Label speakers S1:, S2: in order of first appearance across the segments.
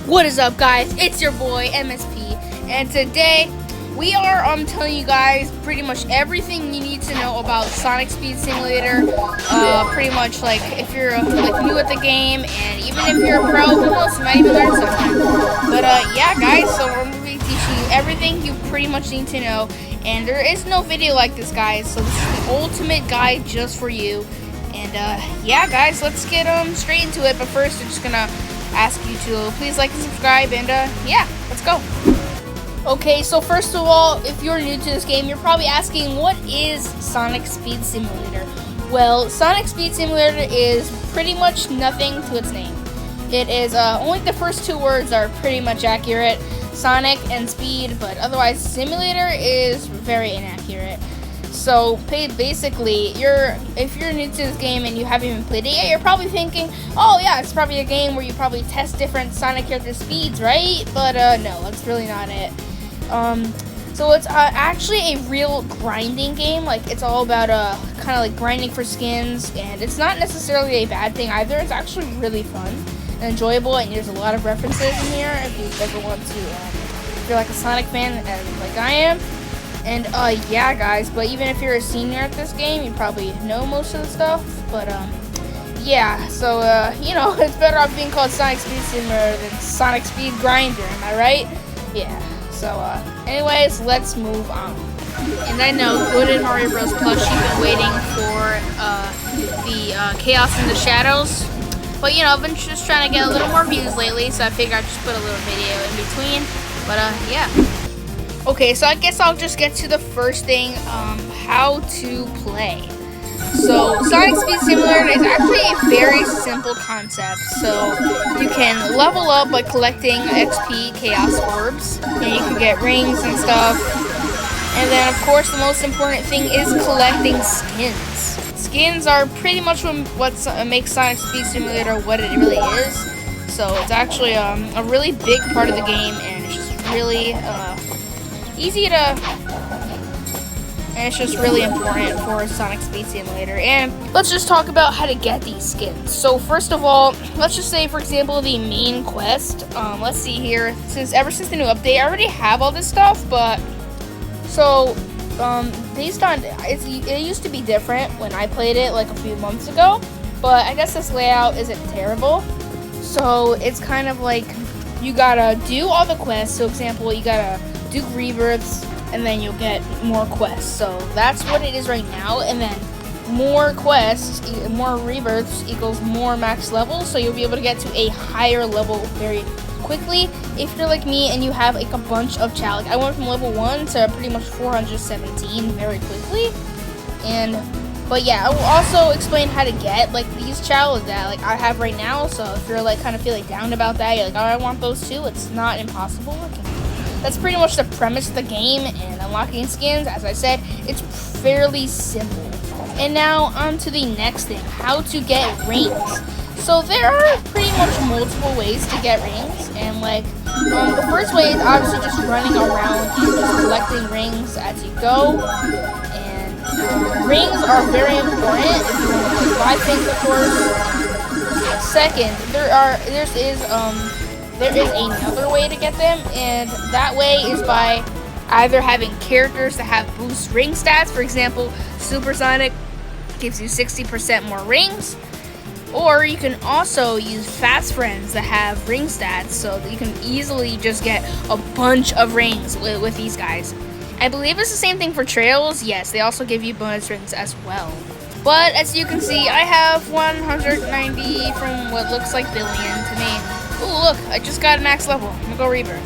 S1: What is up, guys? It's your boy MSP, and today we are telling you guys pretty much everything you need to know about Sonic Speed Simulator. Pretty much like if you're like new at the game, and even if you're a pro, who knows, you might even learn something. But yeah, guys, so we're gonna be teaching you everything you pretty much need to know, and there is no video like this, guys. So this is the ultimate guide just for you. And yeah, guys, let's get straight into it. But first, we're just gonna ask you to please like and subscribe, and yeah, let's go. Okay, so first of all, if you're new to this game, you're probably asking, what is Sonic Speed Simulator? Well, Sonic Speed Simulator is pretty much nothing to its name. It is only the first two words are pretty much accurate, Sonic and Speed, but otherwise Simulator is very inaccurate. So basically, if you're new to this game and you haven't even played it yet, you're probably thinking, oh yeah, it's probably a game where you probably test different Sonic character speeds, right? But no, that's really not it. So it's actually a real grinding game. Like, it's all about kind of like grinding for skins, and it's not necessarily a bad thing either. It's actually really fun and enjoyable, and there's a lot of references in here if you ever want to, if you're like a Sonic fan like I am. And yeah, guys, but even if you're a senior at this game, you probably know most of the stuff. But yeah, so you know, it's better off being called Sonic Speed Simulator than Sonic Speed Grinder, am I right? Yeah. So anyways, let's move on. And I know, good in Mario Bros. Plus, you've been waiting for the Chaos in the Shadows. But you know, I've been just trying to get a little more views lately, so I figured I'd just put a little video in between. But yeah. Okay, so I guess I'll just get to the first thing, how to play. So, Sonic Speed Simulator is actually a very simple concept. So, you can level up by collecting XP Chaos Orbs, and you can get rings and stuff. And then, of course, the most important thing is collecting skins. Skins are pretty much what makes Sonic Speed Simulator what it really is. So, it's actually a really big part of the game, and it's just really easy to, and it's just really important for Sonic Speed Simulator. And let's just talk about how to get these skins. So first of all, let's just say, for example, the main quest. Let's see here. Ever since the new update, I already have all this stuff, but so based on it used to be different when I played it like a few months ago, but I guess this layout isn't terrible. So it's kind of like you gotta do all the quests. So example, you gotta do rebirths, and then you'll get more quests. So that's what it is right now. And then more quests, more rebirths equals more max levels. So you'll be able to get to a higher level very quickly if you're like me and you have like a bunch of Chao. Like, I went from level 1 to pretty much 417 very quickly. But yeah, I will also explain how to get like these Chao that like I have right now. So if you're like kind of feeling down about that, you're like, oh, I want those too. It's not impossible. That's pretty much the premise of the game, and unlocking skins, as I said, it's fairly simple. And now on to the next thing, how to get rings. So there are pretty much multiple ways to get rings, and like the first way is obviously just running around and just collecting rings as you go. And rings are very important if you want to buy things, of course. Second, there is another way to get them, and that way is by either having characters that have boost ring stats. For example, Super Sonic gives you 60% more rings, or you can also use Fast Friends that have ring stats, so that you can easily just get a bunch of rings with these guys. I believe it's the same thing for Trails. Yes, they also give you bonus rings as well. But as you can see, I have 190 from what looks like billion to me. Ooh, look, I just got a max level. I'm gonna go rebirth.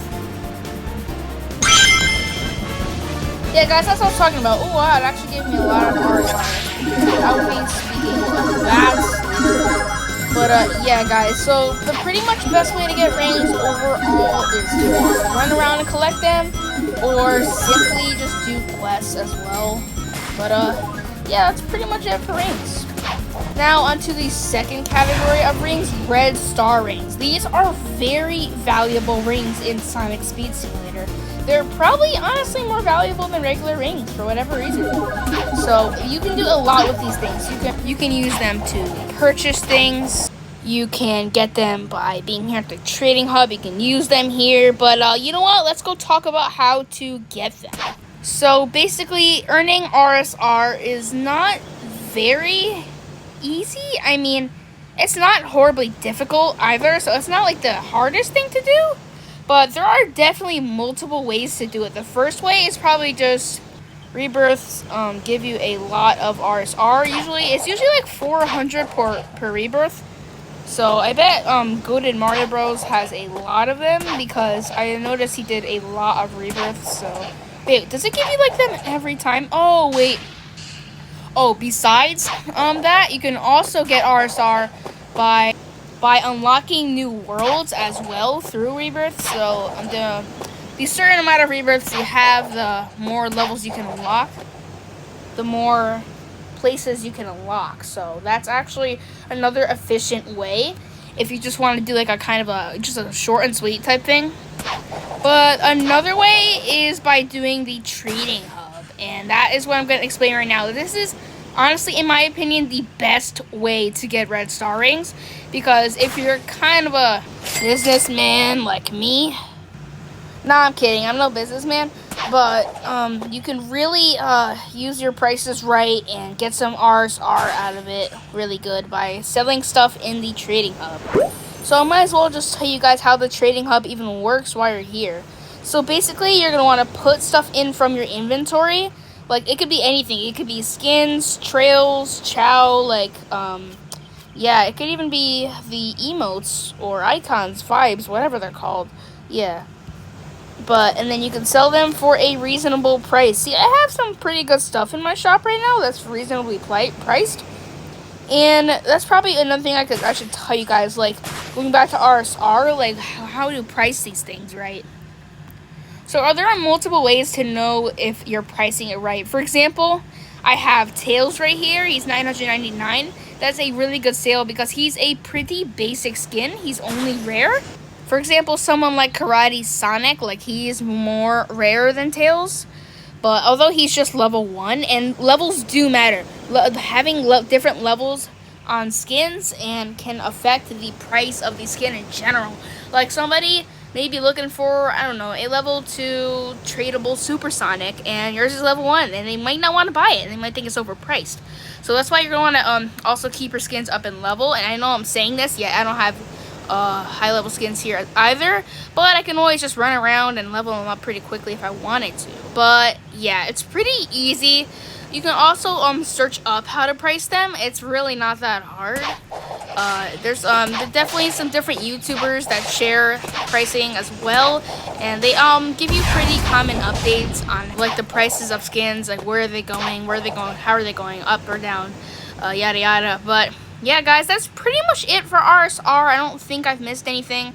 S1: Yeah, guys, that's what I was talking about. Ooh, wow, it actually gave me a lot of cards on it. I would be speaking of that. But, yeah, guys, so the pretty much best way to get rings overall is to just run around and collect them, or simply just do quests as well. But, yeah, that's pretty much it for rings. Now onto the second category of rings, red star rings. These are very valuable rings in Sonic Speed Simulator. They're probably honestly more valuable than regular rings for whatever reason. So you can do a lot with these things. You can use them to purchase things. You can get them by being here at the trading hub. You can use them here. But you know what? Let's go talk about how to get them. So basically, earning RSR is not very easy. I mean, it's not horribly difficult either. So it's not like the hardest thing to do. But there are definitely multiple ways to do it. The first way is probably just rebirths give you a lot of RSR. It's usually like 400 per rebirth. So I bet Goated Mario Bros has a lot of them because I noticed he did a lot of rebirths. So wait, does it give you like them every time? Oh wait. Oh, besides that, you can also get RSR by unlocking new worlds as well through rebirths. So the certain amount of rebirths you have, the more levels you can unlock, the more places you can unlock. So that's actually another efficient way if you just want to do like a kind of just a short and sweet type thing. But another way is by doing the trading hub, and that is what I'm going to explain right now. This is honestly, in my opinion, the best way to get red star rings, because if you're kind of a businessman like me, nah, I'm kidding, I'm no businessman, but you can really use your prices right and get some RSR out of it really good by selling stuff in the trading hub. So I might as well just tell you guys how the trading hub even works while you're here. So basically, you're going to want to put stuff in from your inventory. Like, it could be anything. It could be skins, trails, Chao, like, yeah, it could even be the emotes or icons, vibes, whatever they're called. Yeah. And then you can sell them for a reasonable price. See, I have some pretty good stuff in my shop right now that's reasonably priced. And that's probably another thing I should tell you guys, like, going back to RSR, like, how to price these things, right? So there are multiple ways to know if you're pricing it right. For example, I have Tails right here. He's $999. That's a really good sale because he's a pretty basic skin. He's only rare. For example, someone like Karate Sonic, like, he is more rare than Tails. But although he's just level 1, and levels do matter. Having different levels on skins and can affect the price of the skin in general. Like, somebody may be looking for, I don't know, a level 2 tradable Supersonic, and yours is level 1, and they might not want to buy it, and they might think it's overpriced. So that's why you're going to want to also keep your skins up in level. And I know I'm saying this, yeah, I don't have high level skins here either, but I can always just run around and level them up pretty quickly if I wanted to. But yeah, it's pretty easy. You can also search up how to price them. It's really not that hard. There's definitely some different YouTubers that share pricing as well, and they give you pretty common updates on like the prices of skins, like where are they going, how are they going, up or down, yada yada. But yeah, guys, that's pretty much it for RSR. I don't think I've missed anything.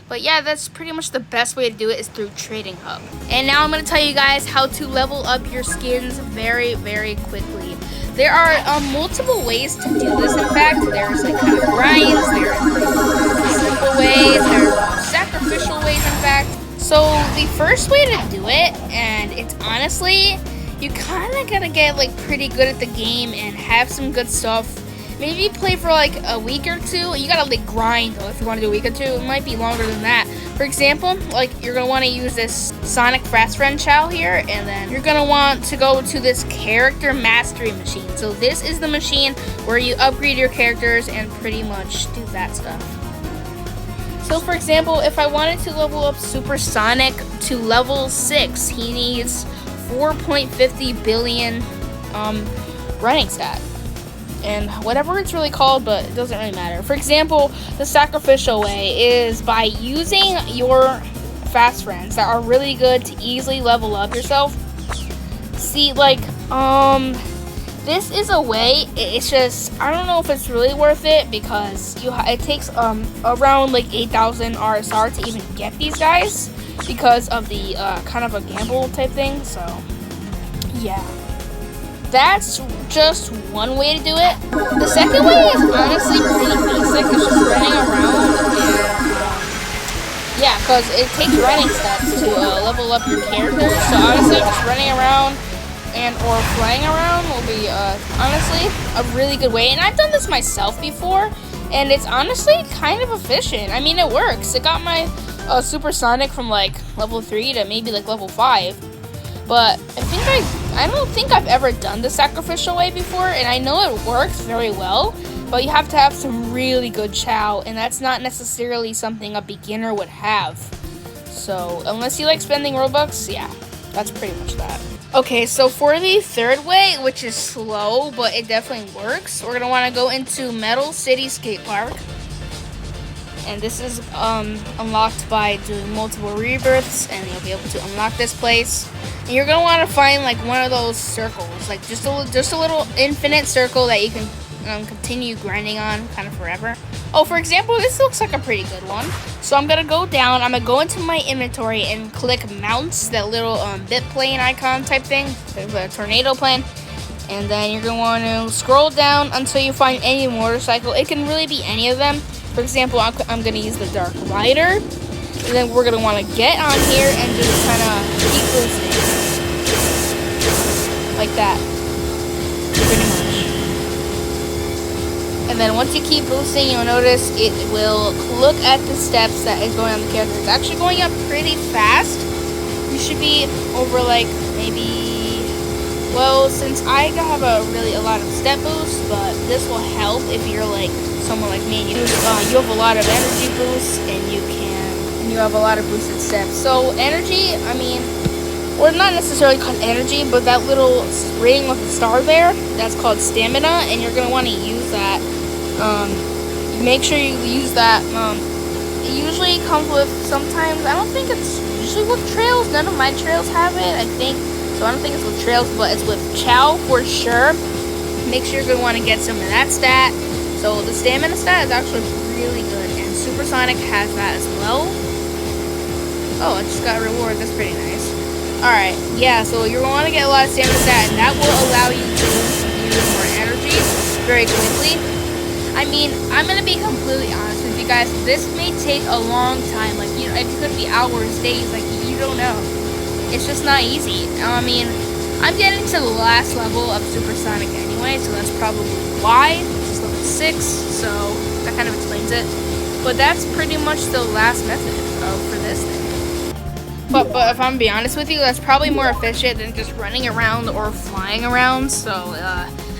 S1: But yeah, that's pretty much the best way to do it is through Trading Hub. And now I'm going to tell you guys how to level up your skins very, very quickly. There are multiple ways to do this, in fact. There's like kind of grinds, there's simple ways, there's sacrificial ways, in fact. So the first way to do it, and it's honestly, you kind of got to get like pretty good at the game and have some good stuff. Maybe play for like a week or two. You gotta like grind though if you want to do a week or two. It might be longer than that. For example, like you're gonna want to use this Sonic Fast Friend Chao here, and then you're gonna want to go to this character mastery machine. So this is the machine where you upgrade your characters and pretty much do that stuff. So for example, if I wanted to level up Super Sonic to level 6, he needs 4.50 billion running stat. And whatever it's really called, but it doesn't really matter. For example, the sacrificial way is by using your fast friends that are really good to easily level up yourself. See, like, this is a way, it's just, I don't know if it's really worth it because it takes around like 8,000 RSR to even get these guys because of the kind of a gamble type thing, so yeah. That's just one way to do it. The second way is honestly pretty basic. It's just running around and, yeah, because it takes running steps to level up your character. So honestly, just running around or flying around will be honestly a really good way. And I've done this myself before. and it's honestly kind of efficient. I mean, it works. It got my supersonic from like level 3 to maybe like level 5. But I don't think I've ever done the sacrificial way before, and I know it works very well, but you have to have some really good Chao, and that's not necessarily something a beginner would have. So unless you like spending Robux, yeah, that's pretty much that. Okay, so for the third way, which is slow, but it definitely works, we're gonna want to go into Metal City Skate Park. And this is unlocked by doing multiple rebirths, and you'll be able to unlock this place. And you're gonna want to find like one of those circles, like just a little infinite circle that you can continue grinding on kind of forever. Oh, for example, this looks like a pretty good one. So I'm gonna go down. I'm gonna go into my inventory and click mounts, that little bit plane icon type thing, the tornado plane. And then you're gonna want to scroll down until you find any motorcycle. It can really be any of them. For example, I'm going to use the Dark Rider, and then we're going to want to get on here and just kind of keep boosting. Like that. Pretty much. And then once you keep boosting, you'll notice it will look at the steps that is going on the character. It's actually going up pretty fast. You should be over like maybe, well, since I have a lot of step boost, but this will help if you're like someone like me, you have a lot of energy boosts, and you have a lot of boosted steps. So energy, I mean, or not necessarily called energy, but that little ring with the star there, that's called stamina, and you're gonna want to use that. Make sure you use that. It usually comes with, sometimes, I don't think it's usually with trails. None of my trails have it, I think. So I don't think it's with trails, but it's with Chao for sure. Make sure you're gonna want to get some of that stat. So the stamina stat is actually really good, and Supersonic has that as well. Oh, I just got a reward. That's pretty nice. Alright, yeah, so you're going to want to get a lot of stamina stat, and that will allow you to use more energy very quickly. I mean, I'm going to be completely honest with you guys. This may take a long time. Like, you know, it could be hours, days, like, you don't know. It's just not easy. I mean, I'm getting to the last level of Supersonic anyway, so that's probably why. 6, so that kind of explains it. But that's pretty much the last method for this thing. But if I'm being honest with you, that's probably more efficient than just running around or flying around. So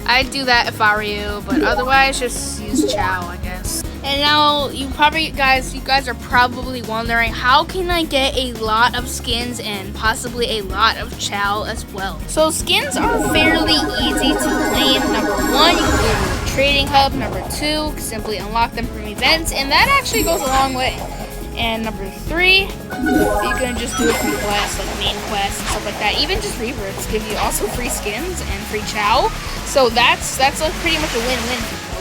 S1: I'd do that if I were you. But otherwise, just use Chao, I guess. And now you guys are probably wondering, how can I get a lot of skins and possibly a lot of Chao as well? So skins are fairly easy to claim. Number 1, you can go to the trading hub. Number 2, simply unlock them from events, and that actually goes a long way. And number 3, you can just do it from quests, like main quests and stuff like that. Even just rebirths give you also free skins and free Chao. So that's like pretty much a win-win for both.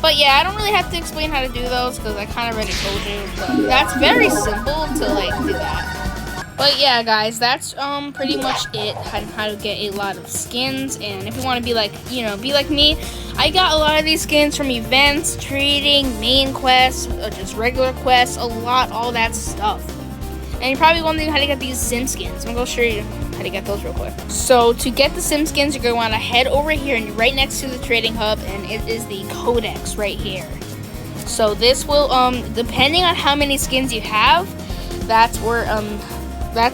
S1: But yeah, I don't really have to explain how to do those because I kind of already told you. But that's very simple to like do that. But yeah, guys, that's pretty much it. How to get a lot of skins, and if you want to be like, be like me, I got a lot of these skins from events, trading, main quests, just regular quests, all that stuff. And you're probably wondering how to get these sim skins. I'm gonna show you how to get those real quick. So to get the sim skins, you're gonna want to head over here and right next to the trading hub, and it is the codex right here. So this will depending on how many skins you have, that's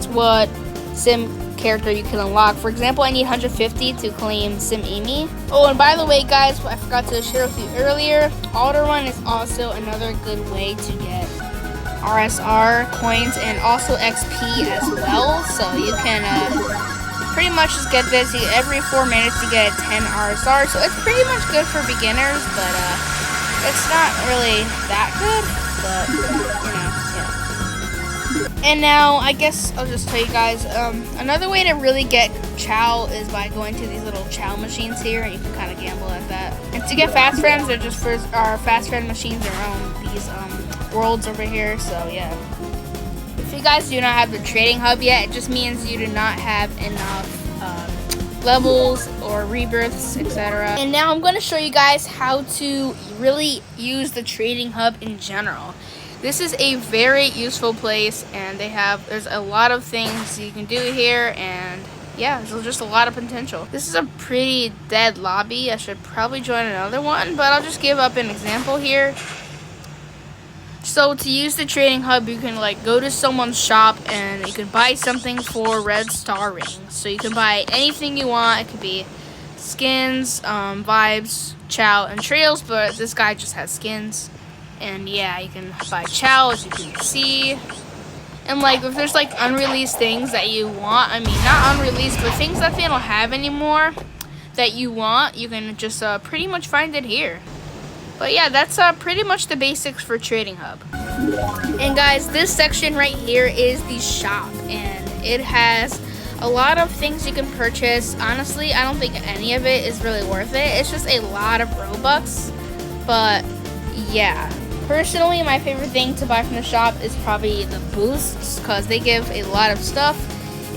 S1: what sim character you can unlock. For example, I need 150 to claim Sim Amy. Oh, and by the way, guys, I forgot to share with you earlier, Alder Run is also another good way to get RSR coins and also XP as well. So you can pretty much just get this. Every 4 minutes you get 10 RSR. So it's pretty much good for beginners, but it's not really that good. But, yeah. And now, I guess I'll just tell you guys, another way to really get Chao is by going to these little Chao machines here, and you can kind of gamble at that. And to get fast friends, they're just our fast friend machines are on these worlds over here, so yeah. If you guys do not have the trading hub yet, it just means you do not have enough levels or rebirths, etc. And now I'm going to show you guys how to really use the trading hub in general. This is a very useful place, and there's a lot of things you can do here, and yeah, there's just a lot of potential. This is a pretty dead lobby. I should probably join another one, but I'll just give up an example here. So to use the trading hub, you can like go to someone's shop and you can buy something for red star rings. So you can buy anything you want. It could be skins, vibes, Chao, and trails, but this guy just has skins. And yeah, you can buy Chao, as you can see. And like if there's like unreleased things that you want, I mean not unreleased, but things that they don't have anymore that you want, you can just pretty much find it here. But yeah, that's pretty much the basics for Trading Hub. And guys, this section right here is the shop, and it has a lot of things you can purchase. Honestly, I don't think any of it is really worth it. It's just a lot of Robux. But yeah, personally, my favorite thing to buy from the shop is probably the boosts, because they give a lot of stuff.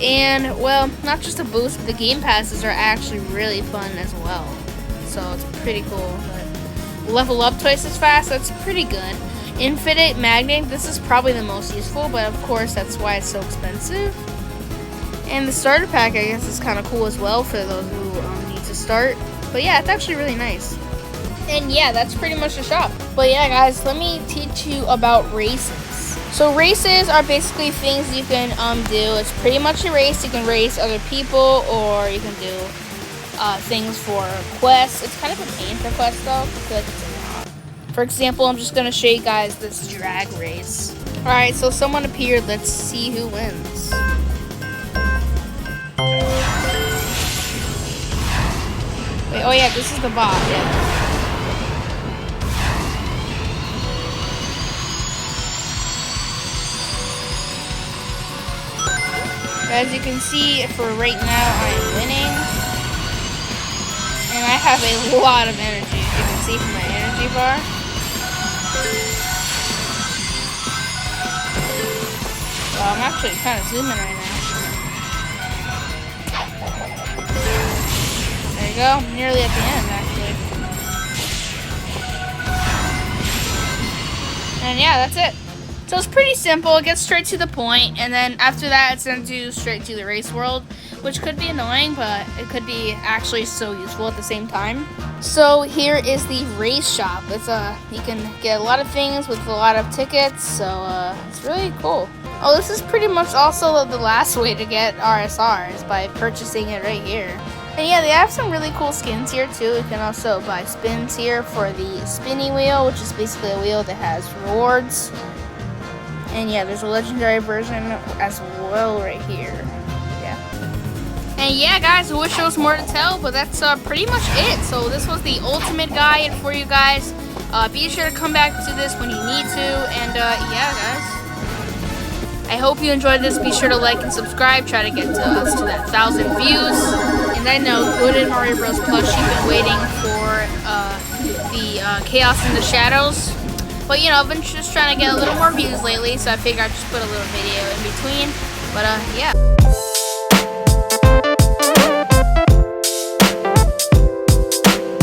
S1: And well, not just a boost, but the game passes are actually really fun as well. So it's pretty cool. But level up twice as fast, that's pretty good. Infinite magnet, this is probably the most useful, but of course that's why it's so expensive. And the starter pack, I guess, is kind of cool as well for those who need to start. But yeah, it's actually really nice. And yeah, that's pretty much the shop. But yeah, guys, let me teach you about races. So races are basically things you can do. It's pretty much a race. You can race other people, or you can do things for quests. It's kind of a pain for quests though. I feel like it's a lot. For example, I'm just gonna show you guys this drag race. All right, so someone appeared. Let's see who wins. Wait, oh yeah, this is the bot. Yeah. As you can see, for right now, I am winning. And I have a lot of energy, as you can see from my energy bar. Well, I'm actually kind of zooming right now. There you go, nearly at the end, actually. And yeah, that's it. So it's pretty simple. It gets straight to the point, and then after that it sends you straight to the race world, which could be annoying, but it could be actually so useful at the same time. So here is the race shop. It's you can get a lot of things with a lot of tickets, so it's really cool. Oh, this is pretty much also the last way to get RSRs, by purchasing it right here. And yeah, they have some really cool skins here too. You can also buy spins here for the spinny wheel, which is basically a wheel that has rewards. And yeah, there's a legendary version as well right here. Yeah. And yeah, guys, I wish there was more to tell, but that's pretty much it. So this was the ultimate guide for you guys. Be sure to come back to this when you need to. And yeah, guys. I hope you enjoyed this. Be sure to like and subscribe. Try to get us to that 1,000 views. And I know, good in Mario Bros. Plus, you've been waiting for the Chaos in the Shadows. But you know, I've been just trying to get a little more views lately, so I figured I'd just put a little video in between. But yeah.